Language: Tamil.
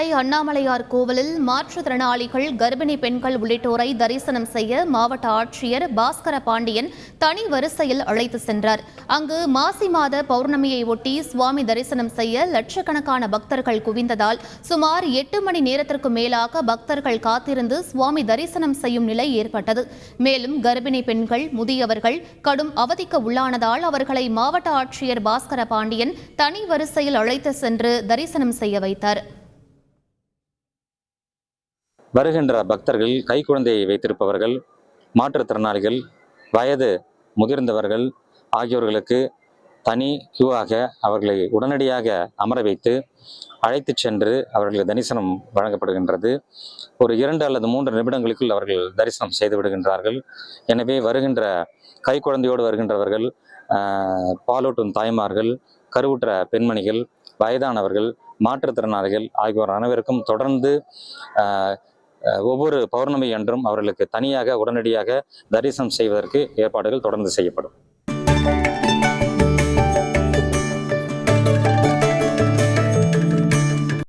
திருவண்ணாமலை அண்ணாமலையார் கோவிலில் மாற்றுத்திறனாளிகள், கர்ப்பிணி பெண்கள் உள்ளிட்டோரை தரிசனம் செய்ய மாவட்ட ஆட்சியர் பாஸ்கர பாண்டியன் தனி வரிசையில் அழைத்து சென்றார். அங்கு மாசி மாத பௌர்ணமியை ஒட்டி சுவாமி தரிசனம் செய்ய லட்சக்கணக்கான பக்தர்கள் குவிந்ததால் சுமார் 8 மணி நேரத்திற்கு மேலாக பக்தர்கள் காத்திருந்து சுவாமி தரிசனம் செய்யும் நிலை ஏற்பட்டது. மேலும் கர்ப்பிணி பெண்கள், முதியவர்கள் கடும் அவதிக்கு உள்ளானதால் அவர்களை மாவட்ட ஆட்சியர் பாஸ்கர பாண்டியன் தனி வரிசையில் அழைத்து சென்று தரிசனம் செய்ய வைத்தார். வருகின்ற பக்தர்கள், கைக்குழந்தையை வைத்திருப்பவர்கள், மாற்றுத்திறனாளிகள், வயது முதிர்ந்தவர்கள் ஆகியோர்களுக்கு தனி கியூவாக அவர்களை உடனடியாக அமர வைத்து அழைத்து சென்று அவர்களுக்கு தரிசனம் வழங்கப்படுகின்றது. ஒரு 2 அல்லது 3 நிமிடங்களுக்குள் அவர்கள் தரிசனம் செய்து விடுகின்றார்கள். எனவே வருகின்ற கைக்குழந்தையோடு வருகின்றவர்கள், பாலூட்டும் தாய்மார்கள், கருவுற்ற பெண்மணிகள், வயதானவர்கள், மாற்றுத்திறனாளிகள் ஆகியோர் அனைவருக்கும் தொடர்ந்து ஒவ்வொரு பௌர்ணமி அன்றும் அவர்களுக்கு தனியாக உடனடியாக தரிசனம் செய்வதற்கு ஏற்பாடுகள் தொடர்ந்து செய்யப்படும்.